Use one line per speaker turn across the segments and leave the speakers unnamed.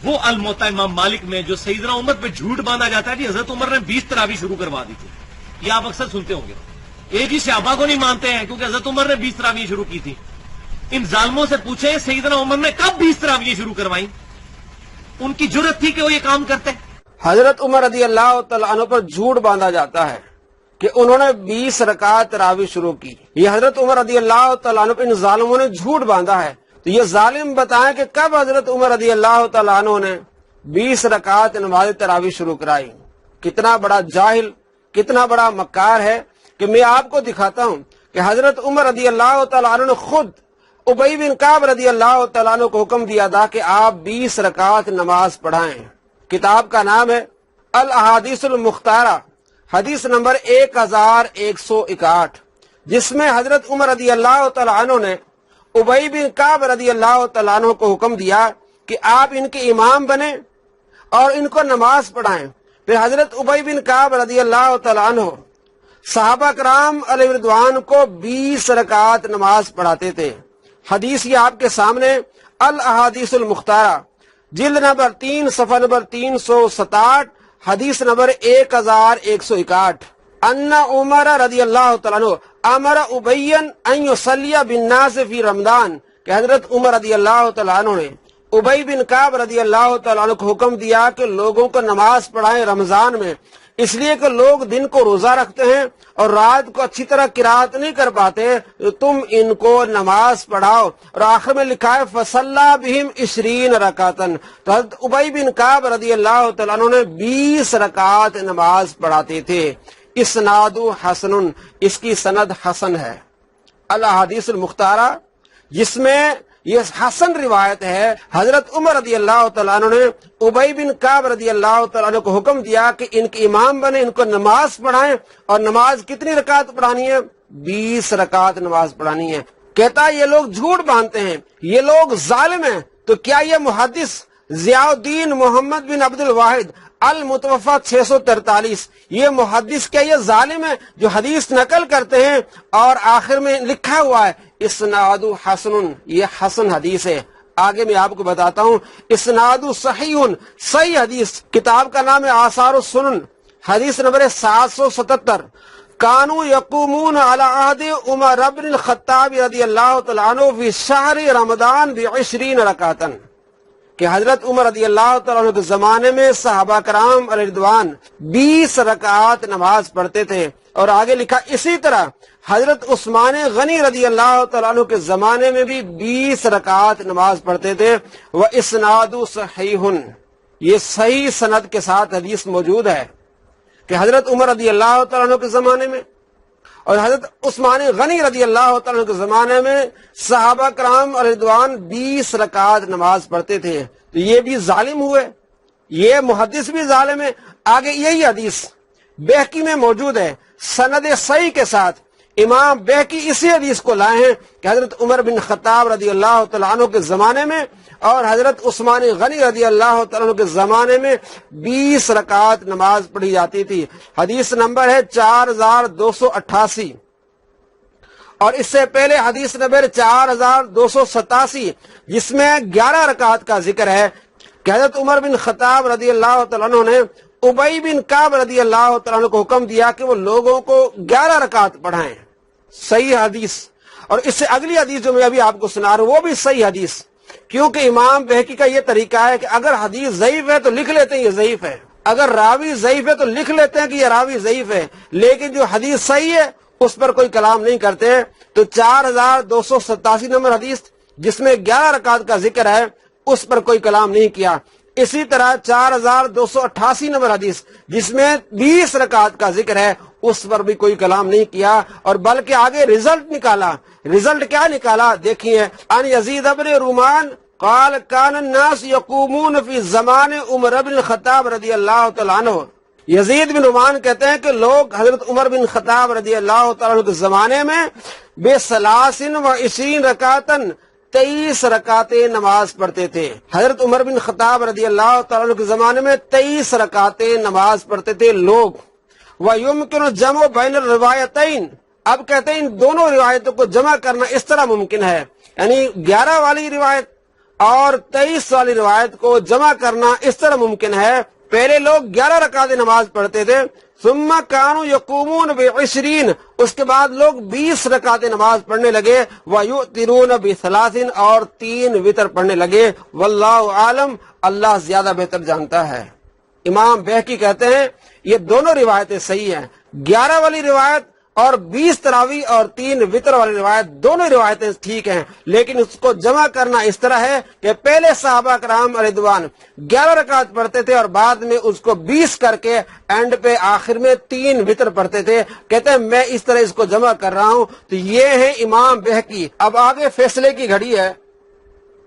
وہ الموطا امام مالک میں جو سیدنا عمر پہ جھوٹ باندھا جاتا ہے کہ حضرت عمر نے 20 تراویح شروع کروا دی تھی، یہ آپ اکثر سنتے ہوں گے. ایک ہی صحابہ کو نہیں مانتے ہیں کیونکہ حضرت عمر نے 20 تراویح شروع کی تھی. ان ظالموں سے پوچھیں سیدنا عمر نے کب 20 تراویح شروع کروائیں؟ ان کی جرت تھی کہ وہ یہ کام کرتے.
حضرت عمر رضی اللہ تعالیٰ عنہ پر جھوٹ باندھا جاتا ہے کہ انہوں نے 20 رکعت تراویح شروع کی. یہ حضرت عمر رضی اللہ تعالیٰ عنہ پر ان ظالموں نے جھوٹ باندھا ہے. تو یہ ظالم بتائیں کہ کب حضرت عمر رضی اللہ تعالیٰ عنہ نے 20 رکعت نماز تراویح شروع کرائی. کتنا بڑا جاہل، کتنا بڑا مکار ہے کہ میں آپ کو دکھاتا ہوں کہ حضرت عمر رضی اللہ تعالیٰ عنہ نے خود ابی بن کعب رضی اللہ تعالیٰ عنہ کو حکم دیا تھا کہ آپ 20 رکعت نماز پڑھائیں. کتاب کا نام ہے الاحادیث المختارہ، حدیث نمبر 1161، جس میں حضرت عمر رضی اللہ تعالیٰ عنہ نے ابی بن کعب رضی اللہ تعالیٰ عنہ کو حکم دیا کہ آپ ان کے امام بنیں اور ان کو نماز پڑھائیں. پھر حضرت ابی بن کعب رضی اللہ تعالیٰ عنہ صحابہ کرام علیہ رضوان کو 20 رکعت نماز پڑھاتے تھے. حدیث یہ آپ کے سامنے الاحادیث المختارہ، جلد نمبر 3 صفحہ نمبر 367، حدیث نمبر 1161. ان عمر رضی اللہ تعالیٰ عنہ امر ابیا ان یصلی بالناس فی رمضان، کہ حضرت عمر رضی اللہ تعالیٰ عنہ نے ابی بن کعب رضی اللہ تعالیٰ عنہ کو حکم دیا کہ لوگوں کو نماز پڑھائیں رمضان میں، اس لیے کہ لوگ دن کو روزہ رکھتے ہیں اور رات کو اچھی طرح قرات نہیں کر پاتے، تو تم ان کو نماز پڑھاؤ. اور آخر میں لکھا ہے فصلی بہم 20 رکعتن، تو حضرت ابی بن کعب رضی اللہ تعالیٰ عنہ نے 20 رکعت نماز پڑھاتے تھے. اسناد حسن، اس کی سند حسن ہے. الاحادیث المختارہ، جس میں یہ حسن روایت ہے. حضرت عمر رضی اللہ تعالیٰ عنہ نے ابی بن کعب رضی اللہ تعالیٰ عنہ کو حکم دیا کہ ان کے امام بنے، ان کو نماز پڑھائیں. اور نماز کتنی رکعت پڑھانی ہے؟ 20 رکعت نماز پڑھانی ہے. کہتا ہے یہ لوگ جھوٹ باندھتے ہیں، یہ لوگ ظالم ہیں. تو کیا یہ محدث ضیاء الدین محمد بن عبد الواحد المتوفی 643، یہ محدث کیا یہ ظالم ہے جو حدیث نقل کرتے ہیں اور آخر میں لکھا ہوا ہے اسناد حسن، یہ حسن حدیث ہے. آگے میں آپ کو بتاتا ہوں اسناد صحیح، صحیح حدیث. کتاب کا نام ہے آثار السنن، حدیث نمبر 777. کانوا یقومون علی عہد عمر بن الخطاب رضی اللہ تعالیٰ عنہ فی شہر رمضان ب20 رکعتن، کہ حضرت عمر رضی اللہ تعالیٰ عنہ کے زمانے میں صحابہ کرام علیہ رضوان 20 رکعات نماز پڑھتے تھے. اور آگے لکھا اسی طرح حضرت عثمان غنی رضی اللہ تعالیٰ عنہ کے زمانے میں بھی 20 رکعات نماز پڑھتے تھے. واسناد صحیح، یہ صحیح سند کے ساتھ حدیث موجود ہے کہ حضرت عمر رضی اللہ تعالیٰ عنہ کے زمانے میں اور حضرت عثمان غنی رضی اللہ تعالیٰ عنہ کے زمانے میں صحابہ کرام علیہ رضوان 20 رکعات نماز پڑھتے تھے. تو یہ بھی ظالم ہوئے، یہ محدث بھی ظالم ہے. آگے یہی حدیث بہقی میں موجود ہے سند صحیح کے ساتھ. امام بہقی اسی حدیث کو لائے ہیں کہ حضرت عمر بن خطاب رضی اللہ تعالیٰ عنہ کے زمانے میں اور حضرت عثمان غنی رضی اللہ تعالیٰ عنہ کے زمانے میں 20 رکعات نماز پڑھی جاتی تھی. حدیث نمبر ہے 4288، اور اس سے پہلے حدیث نمبر 4287 جس میں 11 رکعات کا ذکر ہے کہ حضرت عمر بن خطاب رضی اللہ تعالیٰ عنہ نے ابی بن کعب رضی اللہ تعالیٰ عنہ کو حکم دیا کہ وہ لوگوں کو 11 رکعت پڑھائیں. صحیح حدیث. اور اس سے اگلی حدیث جو میں ابھی آپ کو سنا رہا ہوں وہ بھی صحیح حدیث، کیونکہ امام بہقی کا یہ طریقہ ہے کہ اگر حدیث ضعیف ہے تو لکھ لیتے ہیں یہ ضعیف ہے، اگر راوی ضعیف ہے تو لکھ لیتے ہیں کہ یہ راوی ضعیف ہے، لیکن جو حدیث صحیح ہے اس پر کوئی کلام نہیں کرتے. تو 4287 نمبر حدیث جس میں 11 رکعت کا ذکر ہے اس پر کوئی کلام نہیں کیا. اسی طرح 4288 نمبر حدیث جس میں 20 رکعت کا ذکر ہے اس پر بھی کوئی کلام نہیں کیا، اور بلکہ آگے رزلٹ نکالا. رزلٹ کیا نکالا دیکھیے. ان یزید بن رومان قال کان الناس یقومون فی زمان عمر بن الخطاب رضی اللہ تعالیٰ عنہ. یزید بن رومان کہتے ہیں کہ لوگ حضرت عمر بن خطاب رضی اللہ تعالیٰ عنہ کے زمانے میں ب23 رکعتن 23 رکعتیں نماز پڑھتے تھے. حضرت عمر بن خطاب رضی اللہ تعالیٰ عنہ کے زمانے میں 23 رکعتیں نماز پڑھتے تھے لوگ. وَيُمْكِنُ الْجَمْعُ بَيْنَ الرِّوَایَتَيْنِ، اب کہتے ہیں ان دونوں روایتوں کو جمع کرنا اس طرح ممکن ہے، یعنی 11 والی روایت اور 23 والی روایت کو جمع کرنا اس طرح ممکن ہے، پہلے لوگ 11 رکعت نماز پڑھتے تھے، ثم کانوا یقومون ب20، اس کے بعد لوگ 20 رکعت نماز پڑھنے لگے، ویؤترون ب3، اور 3 وتر پڑھنے لگے، واللہ عالم، اللہ زیادہ بہتر جانتا ہے۔ امام بہقی کہتے ہیں یہ دونوں روایتیں صحیح ہیں، 11 والی روایت اور 20 تراویح اور 3 وتر والی روایت، دونوں روایتیں ٹھیک ہیں، لیکن اس کو جمع کرنا اس طرح ہے کہ پہلے صحابہ کرام رضوان 11 رکعت پڑھتے تھے اور بعد میں اس کو 20 کر کے اینڈ پہ آخر میں 3 وتر پڑھتے تھے۔ کہتے ہیں میں اس طرح اس کو جمع کر رہا ہوں۔ تو یہ ہے امام بہقی۔ اب آگے فیصلے کی گھڑی ہے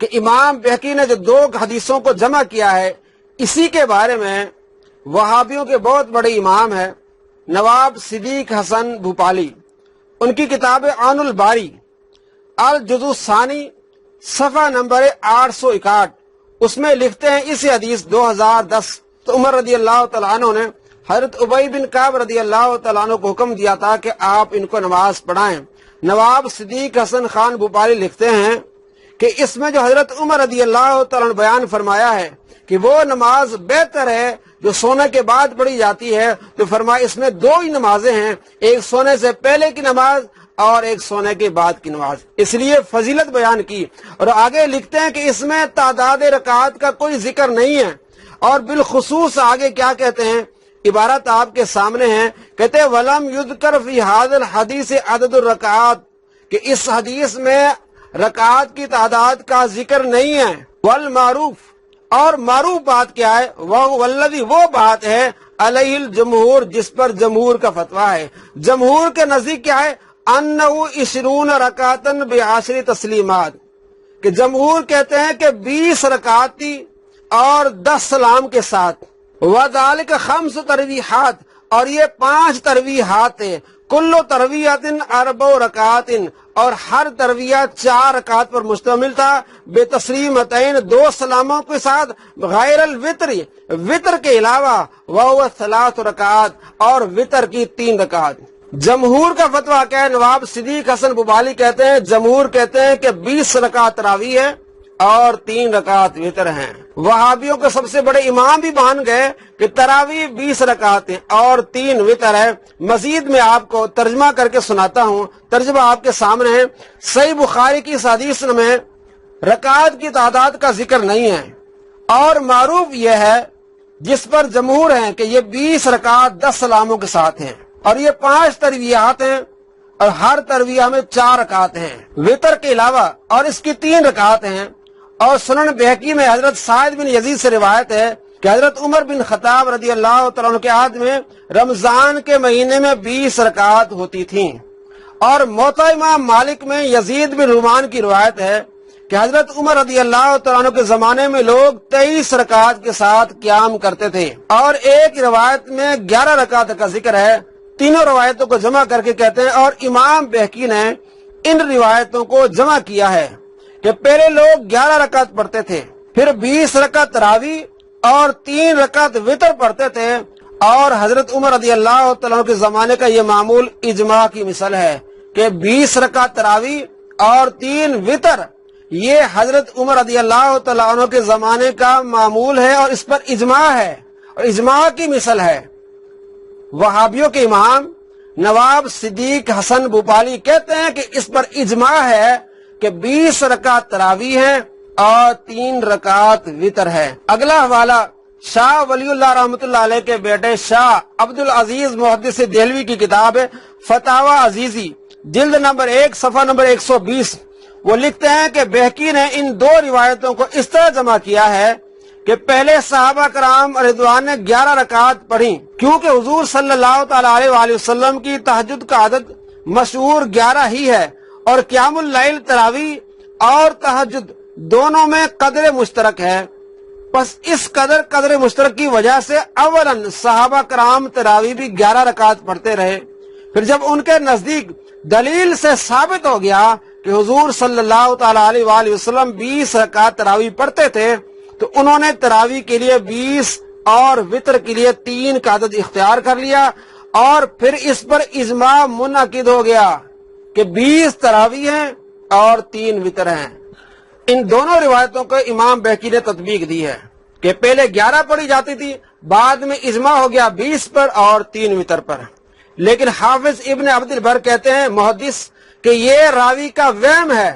کہ امام بہقی نے جو 2 حدیثوں کو جمع کیا ہے، اسی کے بارے میں وہابیوں کے بہت بڑے امام ہیں نواب صدیق حسن بھوپالی، ان کی کتاب عون الباری الجزء الثانی صفحہ نمبر 861، اس میں لکھتے ہیں اس حدیث 2010 تو عمر رضی اللہ تعالیٰ عنہ نے حضرت ابی بن کعب رضی اللہ تعالیٰ عنہ کو حکم دیا تھا کہ آپ ان کو نماز پڑھائیں۔ نواب صدیق حسن خان بھوپالی لکھتے ہیں کہ اس میں جو حضرت عمر رضی اللہ تعالیٰ عنہ بیان فرمایا ہے کہ وہ نماز بہتر ہے جو سونے کے بعد پڑھی جاتی ہے، تو فرمایا اس میں 2 ہی نمازیں ہیں، ایک سونے سے پہلے کی نماز اور ایک سونے کے بعد کی نماز، اس لیے فضیلت بیان کی۔ اور آگے لکھتے ہیں کہ اس میں تعداد رکعات کا کوئی ذکر نہیں ہے، اور بالخصوص آگے کیا کہتے ہیں، عبارت آپ کے سامنے ہے، کہتے ہیں وَلَمْ يُذْكَرْ فِي هَذَا الْحَدِيثِ عَدَدُ الرَّكَعَاتِ، کہ اس حدیث میں رکعات کی تعداد کا ذکر نہیں ہے۔ والمعروف، اور معروف بات کیا ہے، والذی، وہ بات ہے علیہ الجمہور، جس پر جمہور کا فتویٰ ہے۔ جمہور کے نزدیک کیا ہے، انہ 20 رکعتاً ب10 تسلیمات، کہ جمہور کہتے ہیں کہ 20 رکعت تھی اور 10 سلام کے ساتھ، وذالک 5 ترویحات، اور یہ 5 ترویحات ہے، کل ترویحۃ 4 رکعات، اور ہر ترویہ 4 رکعات پر مشتمل تھا، بے تسلیمتین، 2 سلاموں کے ساتھ، غیر الوتر، وطر کے علاوہ، وہو 3 رکعات، اور وطر کی 3 رکعات۔ جمہور کا فتویٰ کیا ہے، نواب صدیق حسن بھوپالی کہتے ہیں، جمہور کہتے ہیں کہ 20 رکعت تراویح ہے اور 3 رکعت وتر ہیں۔ وہابیوں کے سب سے بڑے امام بھی مان گئے کہ تراویح 20 رکعت ہیں اور 3 وتر ہے۔ مزید میں آپ کو ترجمہ کر کے سناتا ہوں، ترجمہ آپ کے سامنے ہے۔ صحیح بخاری کی اس حدیث میں رکعت کی تعداد کا ذکر نہیں ہے، اور معروف یہ ہے جس پر جمہور ہیں کہ یہ 20 رکعت 10 سلاموں کے ساتھ ہیں، اور یہ 5 ترویحات ہیں، اور ہر ترویہ میں 4 رکعت ہیں وتر کے علاوہ، اور اس کی 3 رکعت ہیں۔ اور سنن بہقی میں حضرت سعد بن یزید سے روایت ہے کہ حضرت عمر بن خطاب رضی اللہ تعالیٰ عنہ کے عہد میں رمضان کے مہینے میں 20 رکعت ہوتی تھیں۔ اور موطا امام مالک میں یزید بن رومان کی روایت ہے کہ حضرت عمر رضی اللہ تعالیٰ عنہ کے زمانے میں لوگ 23 رکعت کے ساتھ قیام کرتے تھے، اور ایک روایت میں 11 رکعت کا ذکر ہے۔ تینوں روایتوں کو جمع کر کے کہتے ہیں، اور امام بہقی نے ان روایتوں کو جمع کیا ہے کہ پہلے لوگ 11 رکعت پڑھتے تھے، پھر 20 رکعت تراویح اور 3 رکعت وتر پڑھتے تھے، اور حضرت عمر رضی اللہ تعالیٰ عنہ کے زمانے کا یہ معمول اجماع کی مثال ہے کہ 20 رکعت تراویح اور 3 وتر، یہ حضرت عمر رضی اللہ تعالیٰ عنہ کے زمانے کا معمول ہے، اور اس پر اجماع ہے، اور اجماع کی مثال ہے۔ وہابیوں کے امام نواب صدیق حسن بھوپالی کہتے ہیں کہ اس پر اجماع ہے کہ 20 رکعت تراویح ہیں اور 3 رکعت وتر ہے۔ اگلا حوالہ شاہ ولی اللہ رحمۃ اللہ علیہ کے بیٹے شاہ عبد العزیز محدث دہلوی کی کتاب ہے فتاوی عزیزی، جلد نمبر 1 صفحہ نمبر 120۔ وہ لکھتے ہیں کہ بہقی نے ان 2 روایتوں کو اس طرح جمع کیا ہے کہ پہلے صحابہ کرام رضوان نے 11 رکعت پڑھی، کیونکہ حضور صلی اللہ تعالی علیہ وآلہ وسلم کی تہجد کا عدد مشہور 11 ہی ہے، اور قیام اللیل تراویح اور تہجد دونوں میں قدر مشترک ہے۔ پس اس قدر مشترک کی وجہ سے اولاً صحابہ کرام تراویح بھی 11 رکعت پڑھتے رہے، پھر جب ان کے نزدیک دلیل سے ثابت ہو گیا کہ حضور صلی اللہ تعالی علیہ وآلہ وسلم 20 رکعت تراویح پڑھتے تھے، تو انہوں نے تراویح کے لیے 20 اور وتر کے لیے 3 کا عدد اختیار کر لیا، اور پھر اس پر اجماع منعقد ہو گیا کہ 20 تراویح ہیں اور 3 وتر ہیں۔ ان دونوں روایتوں کو امام بہقی نے تطبیق دی ہے کہ پہلے 11 پڑھی جاتی تھی، بعد میں اجماع ہو گیا 20 پر اور 3 وتر پر۔ لیکن حافظ ابن عبد البر کہتے ہیں محدث کہ یہ راوی کا وہم ہے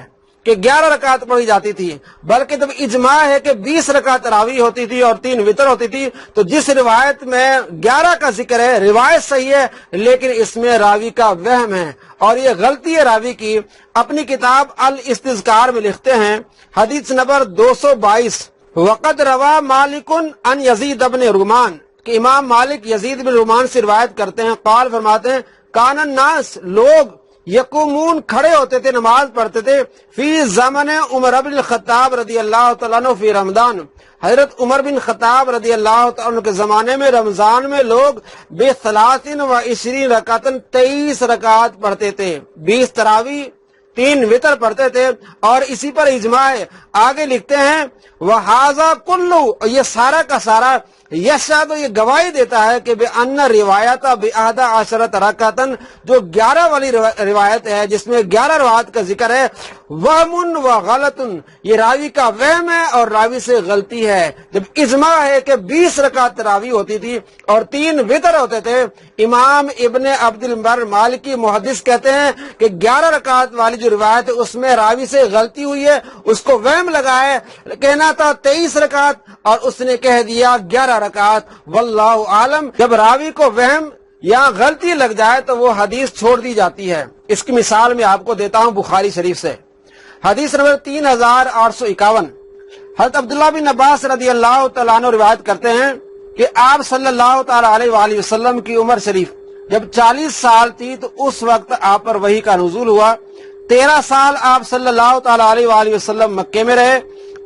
کہ 11 رکعت پڑھی جاتی تھی، بلکہ جب اجماع ہے کہ 20 رکعت راوی ہوتی تھی اور 3 وتر ہوتی تھی، تو جس روایت میں 11 کا ذکر ہے روایت صحیح ہے لیکن اس میں راوی کا وہم ہے، اور یہ غلطی ہے راوی کی۔ اپنی کتاب الاستذکار میں لکھتے ہیں حدیث نمبر 222، وقد روا مالک ان یزید بن رومان، کہ امام مالک یزید بن رومان سے روایت کرتے ہیں، قال فرماتے ہیں کان الناس، لوگ یقومون کھڑے ہوتے تھے، نماز پڑھتے تھے، فی زمن عمر بن الخطاب رضی اللہ تعالیٰ عنہ فی رمضان، حضرت عمر بن خطاب رضی اللہ تعالیٰ عنہ کے زمانے میں رمضان میں لوگ ب23 رکعت 23 رکعت پڑھتے تھے، 20 تراویح 3 وتر پڑھتے تھے، اور اسی پر اجماع ہے۔ آگے لکھتے ہیں وَهَذَا كُلُّ، یہ سارا کا سارا یشہد، یہ گواہی دیتا ہے کہ بِأَنَّ روایت بِأَحَدَ عَشَرَةَ رَكَعَةً، جو 11 والی روایت ہے جس میں 11 روایت کا ذکر ہے، وَهْمٌ وَغَلَطٌ، یہ راوی کا وہم ہے اور راوی سے غلطی ہے۔ جب اجماع ہے کہ 20 رکعت تراویح ہوتی تھی اور 3 وتر ہوتے تھے، امام ابن عبد البر مالکی محدث کہتے ہیں کہ 11 رکعت والی جو روایت ہے اس میں راوی سے غلطی ہوئی ہے، اس کو وہم لگا ہے، کہنا تھا 23 رکعت اور اس نے کہہ دیا 11 رکعت، واللہ عالم۔ جب راوی کو وہم یا غلطی لگ جائے تو وہ حدیث چھوڑ دی جاتی ہے۔ اس کی مثال میں آپ کو دیتا ہوں بخاری شریف سے، حدیث نمبر 3851، حضرت عبداللہ بن عباس رضی اللہ تعالیٰ عنہ روایت کرتے ہیں کہ آپ صلی اللہ تعالیٰ علیہ وآلہ وسلم کی عمر شریف جب 40 سال تھی تو اس وقت آپ پر وحی کا نزول ہوا۔ 13 سال آپ صلی اللہ تعالیٰ علیہ وآلہ وسلم مکے میں رہے،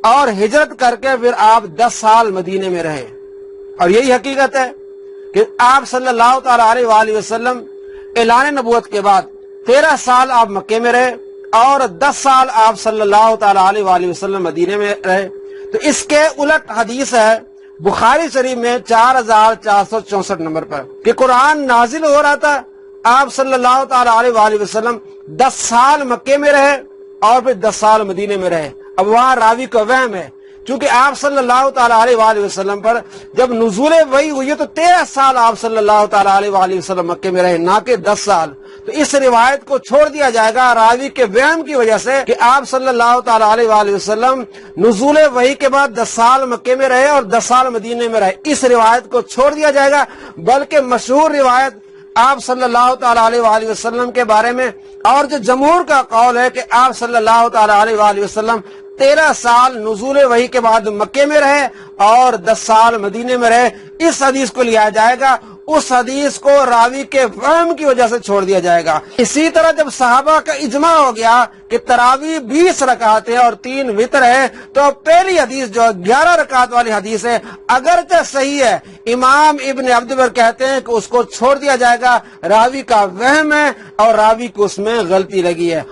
اور ہجرت کر کے پھر آپ 10 سال مدینے میں رہے۔ اور یہی حقیقت ہے کہ آپ صلی اللہ تعالیٰ علیہ وآلہ وسلم اعلان نبوت کے بعد 13 سال آپ مکے میں رہے اور 10 سال آپ صلی اللہ تعالیٰ علیہ وآلہ وسلم مدینے میں رہے۔ تو اس کے الٹ حدیث ہے بخاری شریف میں 4464 نمبر پر کہ قرآن نازل ہو رہا تھا، آپ صلی اللہ تعالیٰ علیہ وآلہ وسلم 10 سال مکے میں رہے اور پھر 10 سال مدینے میں رہے۔ اب وہاں راوی کا وہم ہے، چونکہ آپ صلی اللہ تعالیٰ علیہ وآلہ وسلم پر جب نزول وحی ہوئی ہے تو 13 سال آپ صلی اللہ تعالیٰ علیہ وآلہ وسلم مکے میں رہے، نہ کہ 10 سال۔ تو اس روایت کو چھوڑ دیا جائے گا راوی کے وہم کی وجہ سے کہ آپ صلی اللہ تعالیٰ علیہ وآلہ وسلم نزول وحی کے بعد 10 سال مکے میں رہے اور 10 سال مدینے میں رہے، اس روایت کو چھوڑ دیا جائے گا۔ بلکہ مشہور روایت آپ صلی اللہ تعالیٰ علیہ وآلہ وسلم کے بارے میں، اور جو جمہور کا قول ہے کہ آپ صلی اللہ تعالیٰ علیہ وآلہ وسلم 13 سال نزول وحی کے بعد مکے میں رہے اور 10 سال مدینے میں رہے، اس حدیث کو لیا جائے گا، اس حدیث کو راوی کے وہم کی وجہ سے چھوڑ دیا جائے گا۔ اسی طرح جب صحابہ کا اجماع ہو گیا کہ تراویح 20 رکعت ہے اور 3 وتر ہے، تو پہلی حدیث جو 11 رکعت والی حدیث ہے اگرچہ صحیح ہے، امام ابن عبد البر کہتے ہیں کہ اس کو چھوڑ دیا جائے گا، راوی کا وہم ہے اور راوی کو اس میں غلطی لگی ہے۔